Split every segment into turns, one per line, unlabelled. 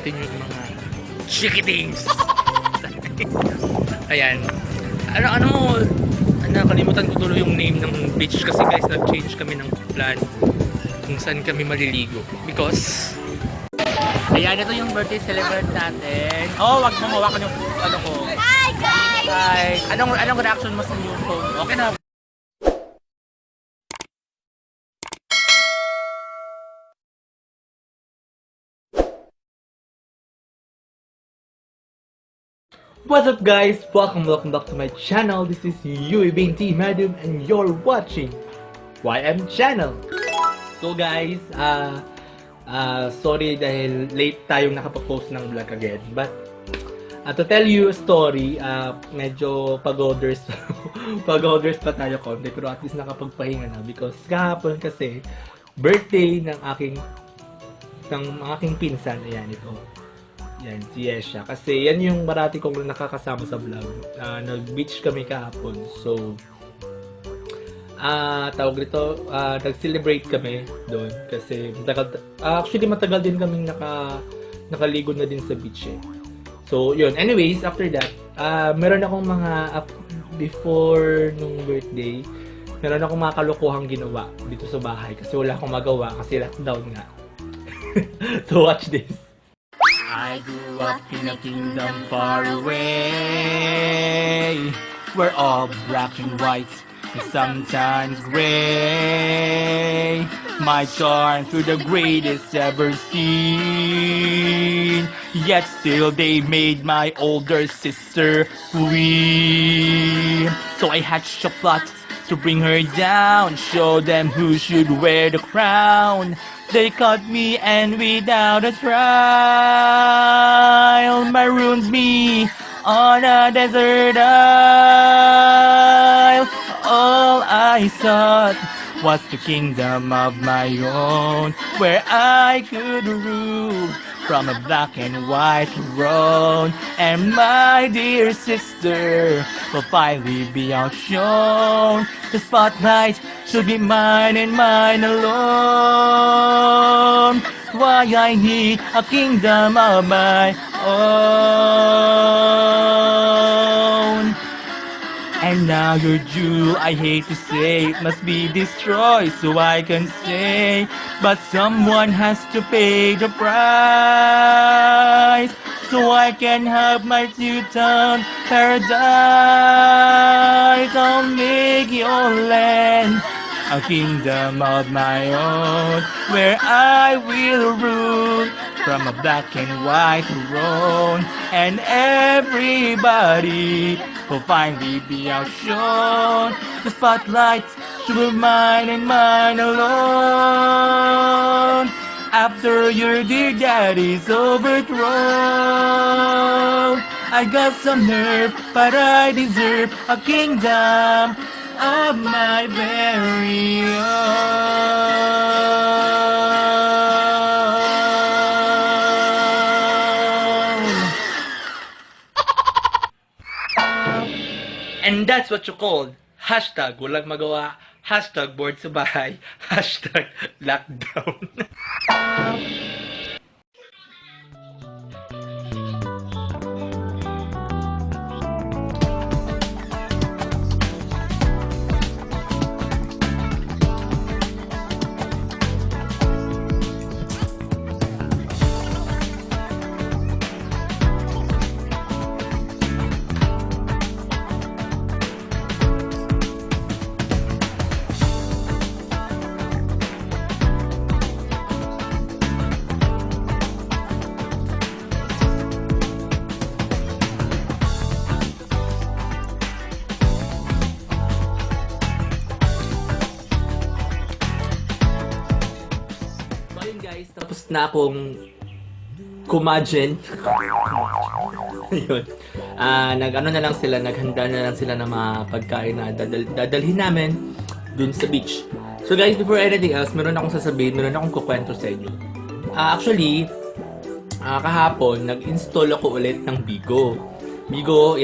natin yung mga chikitings. Ayan. Nakalimutan ko tuloy yung name ng beach kasi guys, nag-change kami ng plan kung saan kami maliligo. Because, ayan, ito yung birthday celebrant natin. Oh, wag mo mawakan yung ano ko.
Hi guys!
Hi! Anong reaction mo sa new phone? Okay na.
What's up guys? Welcome back to my channel. This is Yui Binti Madam and you're watching YM Channel. So guys, sorry dahil late tayong nakapag-post ng vlog again. But to tell you a story, medyo pagoders pa tayo konti, pero at least nakapagpahinga na because kahapon kasi birthday ng aking pinsan. Ayan, ito. Yan, si Yesha. Kasi yan yung marati kong nakakasama sa vlog. Nag-beach kami kahapon. So, tawag nito, nag-celebrate kami doon. Kasi matagal din kaming nakaligo na din sa beach eh. So, yun. Anyways, after that, meron akong before nung birthday, meron akong mga kalokohang ginawa dito sa bahay. Kasi wala akong magawa kasi lockdown nga. So, watch this.
I grew up in a kingdom far away, where all black and white and sometimes gray. My charm through the greatest ever seen, yet still they made my older sister queen. So I hatched a plot to bring her down, show them who should wear the crown. They caught me and without a trial marooned me on a desert isle. All I sought was the kingdom of my own, where I could rule from a black and white throne. And my dear sister will finally be outshone. The spotlight should be mine and mine alone. Why I need a kingdom of my own. And now your jewel, I hate to say, it must be destroyed so I can stay. But someone has to pay the price, so I can have my two-tone paradise. I'll make your land a kingdom of my own, where I will rule from a black and white throne. And everybody will finally be outshone. The spotlight should be mine and mine alone. After your dear daddy's overthrown, I got some nerve, but I deserve a kingdom of my very own.
And that's what you call hashtag walang magawa, hashtag bored sa bahay, hashtag lockdown. Tapos na akong kumagen. Ayun. Naghanda na lang sila ng mga pagkain na dadalhin namin dun sa beach. So guys, before anything else, meron akong sasabihin, meron akong kukwento sa inyo. Actually, kahapon, nag-install ako ulit ng Bigo. Bigo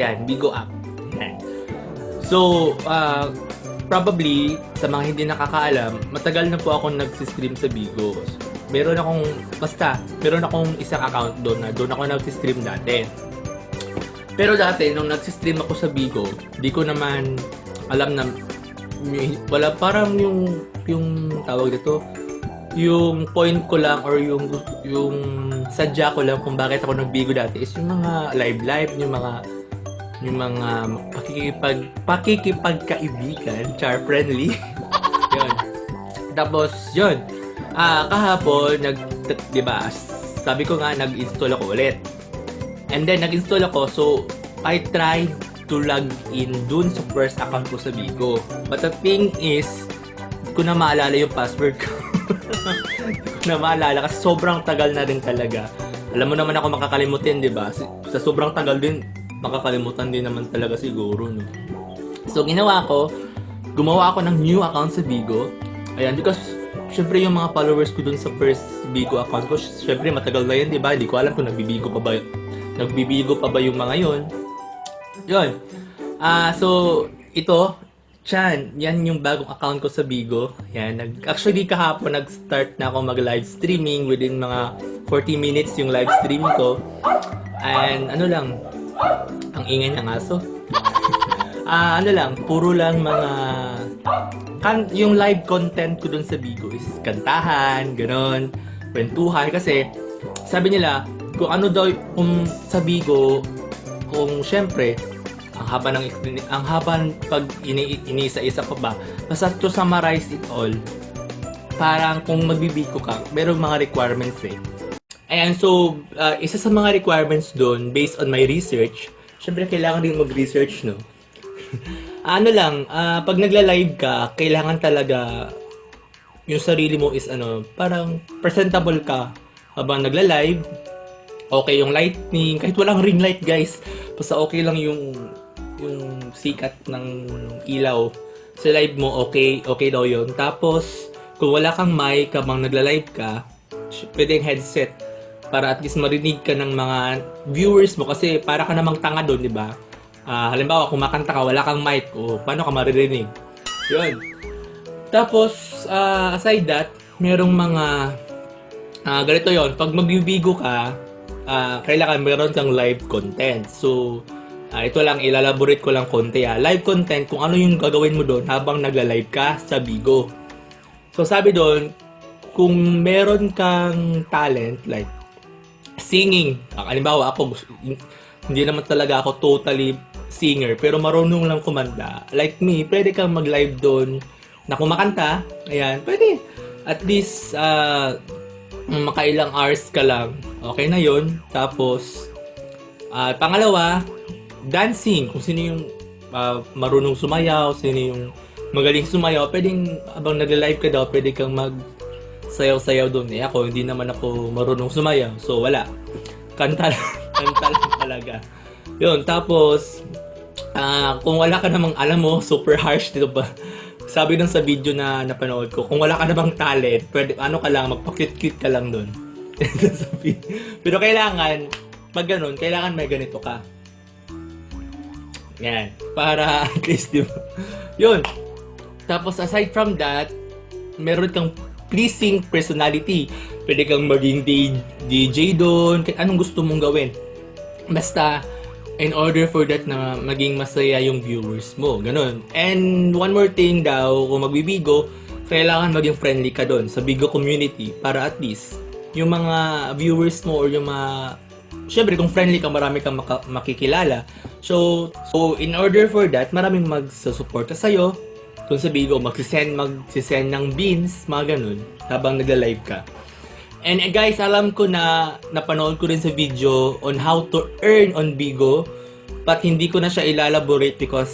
app. Yan. So, probably, sa mga hindi nakakaalam, matagal na po ako nag-stream sa Bigo. meron akong isang account doon na doon ako nag-stream dati. Pero dati, nung nag-stream ako sa Bigo, di ko naman alam na wala parang yung tawag dito, yung point ko lang or yung sadya ko lang kung bakit ako nag-Bigo dati is yung mga live, yung mga pakikipagkaibigan, char friendly. Yun. Tapos, yun. Kahapon, diba, sabi ko nga, nag-install ako ulit. And then, nag-install ako, so, I tried to log in dun sa first account ko sa Bigo. But the thing is, hindi ko na maalala yung password ko. Hindi ko na maalala kasi sobrang tagal na rin talaga. Alam mo naman ako makakalimutin, diba? Sa sobrang tagal din, makakalimutan din naman talaga siguro, no? So, gumawa ako ng new account sa Bigo. Ayan, because syempre yung mga followers ko dun sa first Bigo account ko, syempre matagal na yun, di ba? Hindi ko alam kung nagbibigo pa ba yung mga yun. Yun. So, ito, yan yung bagong account ko sa Bigo. Yan, actually kahapon nag-start na ako mag-live streaming within mga 40 minutes yung live streaming ko. And ano lang, ang ingay ng aso. Puro lang mga yung live content ko dun sa Bigo is kantahan, ganon, kwentuhan. Kasi sabi nila, kung ano daw, kung sa Bigo, kung syempre, ang haba pag iniisa-isa pa ba, basta to summarize it all, parang kung magbibigo ka, merong mga requirements eh. Ayan, so, isa sa mga requirements doon, based on my research, syempre kailangan din mag-research, no? Pag nagla-live ka, kailangan talaga yung sarili mo is parang presentable ka habang nagla-live. Okay yung lighting, kahit walang ring light, guys. Basta okay lang yung sikat ng ilaw sa live mo, okay daw yun. Tapos, kung wala kang mic habang nagla-live ka, pwedeng headset para at least marinig ka ng mga viewers mo kasi para ka namang tanga doon, di ba? Halimbawa, kung makanta ka, wala kang mic, paano ka maririnig? Yun. Tapos, aside that, merong mga ganito yon. Pag magbibigo ka, kailangan meron kang live content. So, ito lang, ilalaborate ko lang konti. Live content, kung ano yung gagawin mo doon habang nagla-live ka sa Bigo. So, sabi doon, kung meron kang talent, like singing, halimbawa ako, hindi naman talaga ako totally singer, pero marunong lang kumanta. Like me, pwede kang mag-live doon na kumakanta. Ayan, pwede. At least, makailang hours ka lang. Okay na yun. Tapos, pangalawa, dancing. Kung sino yung marunong sumayaw, sino yung magaling sumayaw, pwedeng, abang nag-live ka daw, pwede kang mag-sayaw-sayaw doon. Ako, hindi naman ako marunong sumayaw. So, wala. Kanta lang talaga. Yun, tapos, kung wala ka namang, alam mo, super harsh dito ba? Sabi dun sa video na napanood ko, kung wala ka namang talent, pwede, ka lang, magpa-cute-cute ka lang dun. Pero kailangan, pag ganun, kailangan may ganito ka. Yan. Para, at least, diba? Yun. Tapos, aside from that, meron kang pleasing personality. Pwede kang maging DJ doon, anong gusto mong gawin. Basta, in order for that na maging masaya yung viewers mo. Ganun. And one more thing daw, kung magbibigo, kailangan maging friendly ka doon sa Bigo community para at least yung mga viewers mo or yung mga... Siyempre, kung friendly ka, marami kang makikilala. So, in order for that, maraming magsusuporta sa'yo. Kung sa Bigo, magsisend ng beans, mga ganun, habang nagla-live ka. And guys, alam ko na napanood ko rin sa video on how to earn on Bigo, but hindi ko na siya ilalaborate because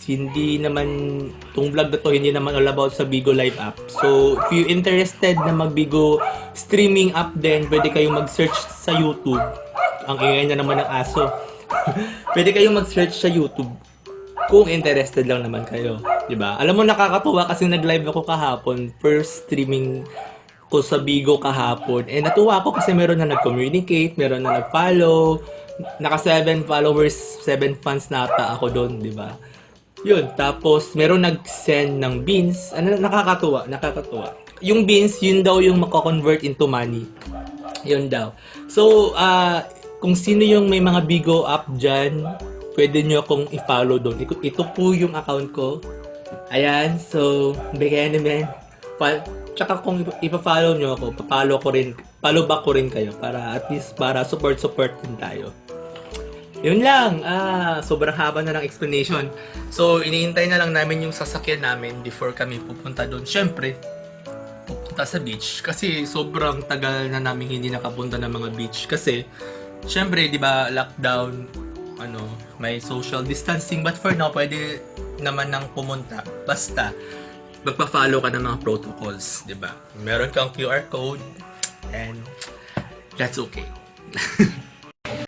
hindi naman, itong vlog na to, hindi naman all about sa Bigo Live app. So, if you interested na mag-Bigo streaming app din, pwede kayong mag-search sa YouTube. Ang ingay na naman ng aso. Pwede kayong mag-search sa YouTube kung interested lang naman kayo. Diba? Alam mo, nakakatuwa kasi nag-live ako kahapon, first streaming ko sa Bigo kahapon. And natuwa ako kasi meron na nag-communicate, meron na nag-follow, naka 7 followers, 7 fans na ata ako doon, di ba? Yun, tapos meron nag-send ng beans. Nakakatuwa. yung beans, yun daw yung mako-convert into money. Yun daw. So, kung sino yung may mga Bigo app dyan, pwede nyo akong i-follow doon. Ito po yung account ko. Ayan, so, bigyan naman. Tsaka kung ipa-follow nyo ako, follow back ko rin kayo para at least para support din tayo. Yun lang. Sobrang haba na ng explanation. So, iniintay na lang namin yung sasakyan namin before kami pupunta doon. Syempre, pupunta sa beach. Kasi sobrang tagal na namin hindi nakapunta ng mga beach. Kasi, syempre, di ba, lockdown, may social distancing. But for now, pwede naman nang pumunta. Basta, magpa-follow ka ng mga protocols, di ba? Meron kang QR code, and that's okay.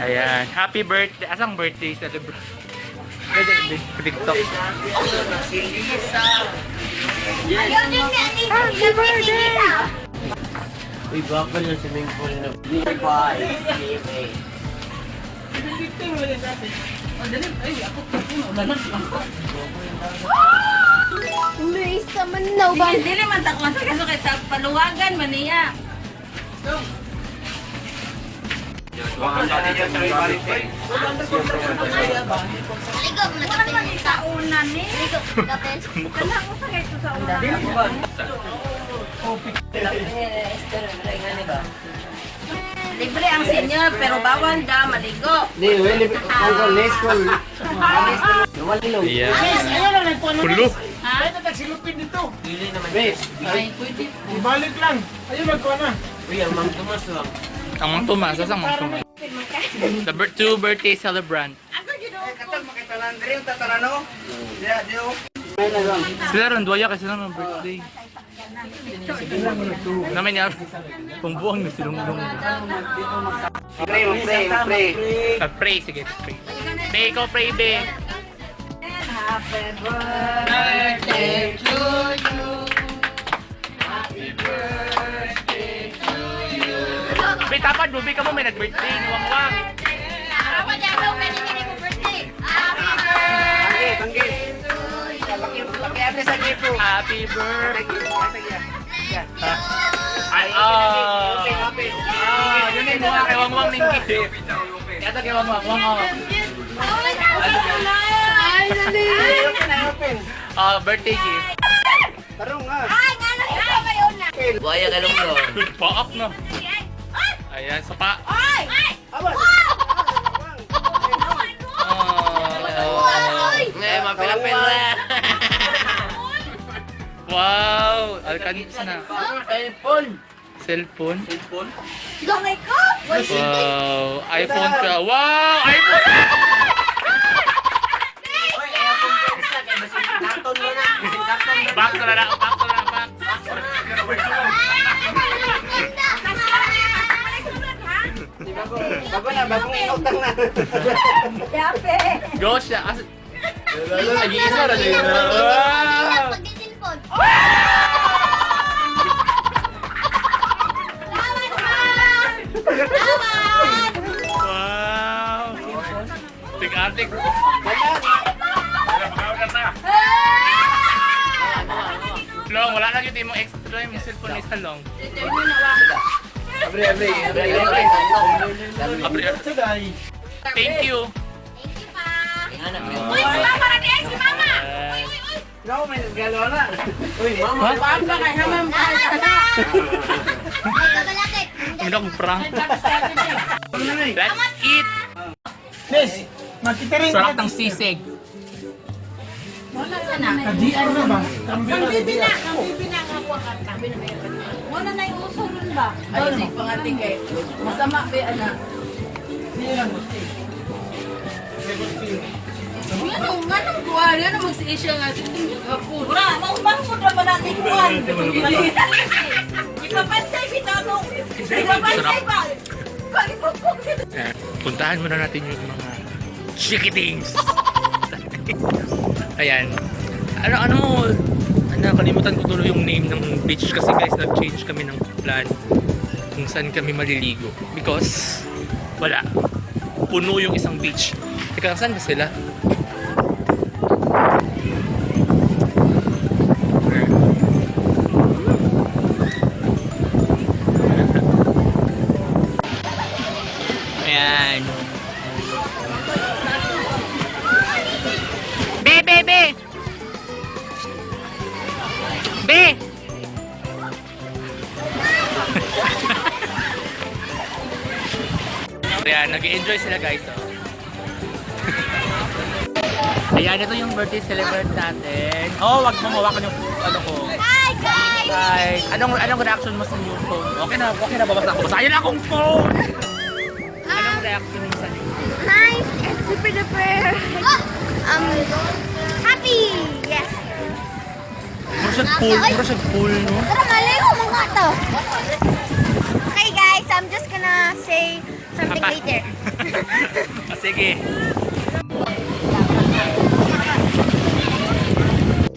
Ayan, happy birthday. Asang birthday celebration? TikTok.
Happy birthday!
Uy, bakal yung swimming pool na bye.
Umalis ka man daw ba?
Hindi naman takot sa kaso kay sa paluwagan man niya.
Maligo,
Wala man sa una ni.
kapel.
Kana ko sa ito sa una. Libre ang senior pero bawal ka maligo.
Hindi, wala pa less call. Wala lo.
Ayan. Pulo.
Ha?
Dili naman. Wait,
Ay, pwede.
Ibalik lang. Ayun, nagkuha na.
uy, ang Mang Tomas lang.
Ang Mang Tomas. Asang Mang Tomas? The two birthday celebrant. Sila ron, duwaya kasi sila ng birthday. Namin niya, pumbuang na silong-lung.
Pray.
Pray, sige, pray. Be, ikaw pray, be.
Happy birthday to you.
Be, tapad mo, be ka mo, may nag-birthday, nuwang-wang.
Dapat yan daw pwede hindi mo birthday. Happy birthday to you.
Happy birthday. Ay, yun yung mga kay Wang-Wang Ninggi. Kaya kay Wang-Wang, Wang-Wang.
Ay, dali.
Birthday gift.
Ay, nga na ito kayo na.
Buhaya ka lang lo.
Paak na. Ayan, sapa.
Ay!
Ngayon, mapila-pila.
Wow! Alkanis na.
iPhone.
Cellphone.
Gamay ko!
Wow! iPhone ka. Wow! iPhone!
Uy, iPhone ka isa. Kaya basing karton mo na. Basing karton mo.
Back to na lang. Back to na lang. Back.
Bagong inutang na.
Yape.
Go siya. Nag-iisa na din. Wow!
Pag-isilpon.
Wow! Tik-atik. Long, wala na yun. Yung extra yung cellphone is long.
Abre.
Thank you.
Thank you pa.
Anak mo.
Uy, si Mama na din, si Mama.
Uy, mama.
Papa kay hamam ka.
Ay, kabalakit.
Ang dong prank. Let's eat.
Miss, makita rin.
Sarap ng sisig.
Wala sana.
Kadian na ba? Kambing na
Bibi na,
kadian.
ang bibi na nga kuha ka. Wala na yung uso nun ba? Ay, si pangating kay. Masama ba anak? Yan ang nga nang kuha. Yan ang magsi-isya nga. Pura, maubang mo na ba natin kuha? Ipapansay bitano. Ipapansay ba? Palipapok.
Puntahan muna natin yung mga chikitings. Ayan. Nakalimutan ko tuloy yung name ng beach kasi guys, nag-change kami ng plan kung saan kami maliligo. Because, wala. Puno yung isang beach. Teka, saan ba sila? Ayan. Be, be, be! Be! Ayan, nag-enjoy sila guys. Oh. Ayan, ito yung birthday celebrant natin. Oh, wag mo hawakan yung ano ko.
Hi, guys!
Guys, anong reaction mo sa new phone? Okay na, babasa ko. Basahin na akong phone! Anong reaction mo sa new phone?
Nice and super duper. Happy! Yes.
Mura siya pool, no?
Tara, malayo mga to. Okay, guys, I'm just gonna say something later.
Ah, sige.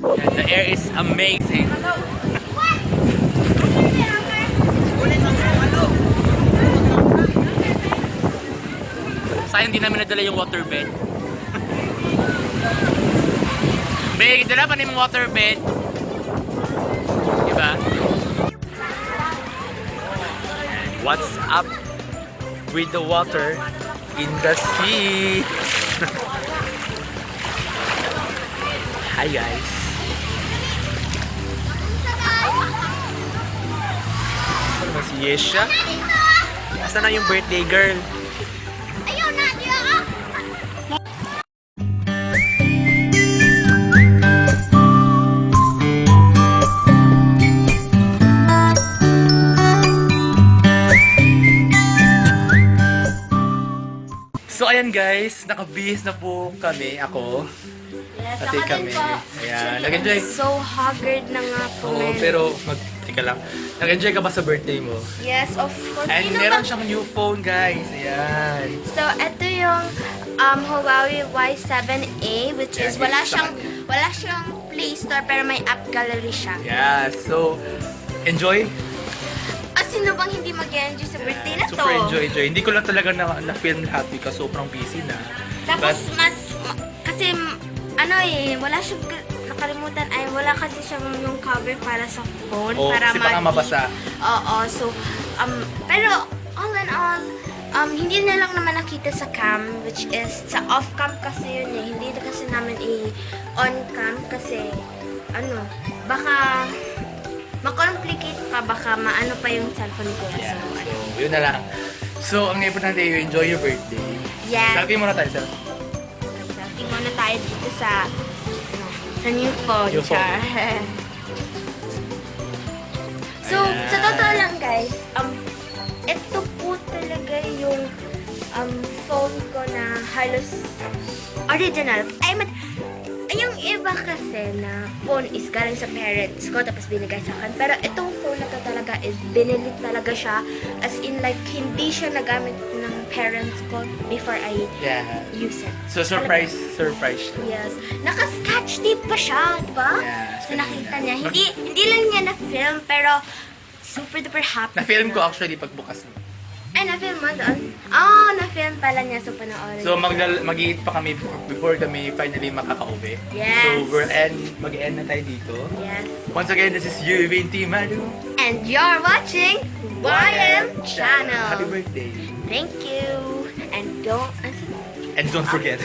And the air is amazing. Sayang di namin nadala yung waterbed. Be, dala pa na yung waterbed. Diba? What's up with the water in the sea? Hi guys. Ano si Yesha? Asa na yung birthday girl?
Ayaw na, diya!
So ayan guys, nakabihis na po kami, ako.
Yes,
Pati kami. Ayan, nag-enjoy.
So haggard na nga po.
Oo, pero teka lang. Nag-enjoy ka ba sa birthday mo?
Yes, of course.
And
Sino
meron
ba-
siyang new phone guys. Ayan.
So, ito yung Huawei Y7A, which is
Yeah,
wala siyang Play Store pero may app gallery siya.
Yeah, so enjoy.
Sino bang hindi mag-enjoy sa birthday na to?
Super enjoy. Hindi ko lang talaga na-film lahat because sobrang busy na.
Tapos kasi wala siyang nakalimutan wala kasi siyang yung cover para sa phone
Oh,
para
kasi baka mabasa.
Oo, so pero all in all hindi na lang naman nakita sa cam, which is sa off cam kasi yun eh. Hindi na kasi namin on cam kasi baka ma-complicate pa, baka maano pa yung cellphone ko.
Yeah, so yun na lang. So, ang importante, you enjoy your birthday.
Yes.
Selfie muna tayo, sir.
Selfie muna tayo dito sa new phone.
New phone.
Char. So,
Ayan.
sa totoo lang guys, ito po talaga yung phone ko na halos original. Yung iba kasi na phone is galing sa parents ko tapos binigay sa akin. Pero itong phone na to talaga is binili talaga siya. As in like, hindi siya nagamit ng parents ko before I
Yeah.
use it.
So, surprise siya.
Yes. Naka-scotch tape pa siya, di ba?
Yeah,
So nakita niya. Hindi lang niya na-film, pero super duper happy.
Na-film ko actually pagbukas mo.
Ay, na-film mo doon? Oh, na-film pala niya. So, panoorin.
So, mag-eat pa kami before kami finally makaka-uwi.
Yes.
So, mag-end na tayo dito.
Yes.
Once again, this is Yuvin T. Madu.
And you're watching YM
Happy
Channel.
birthday.
Thank you. And don't
forget.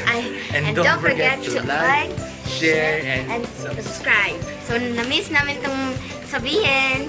and don't forget to like,
share,
and subscribe. So, na-miss namin itong sabihin.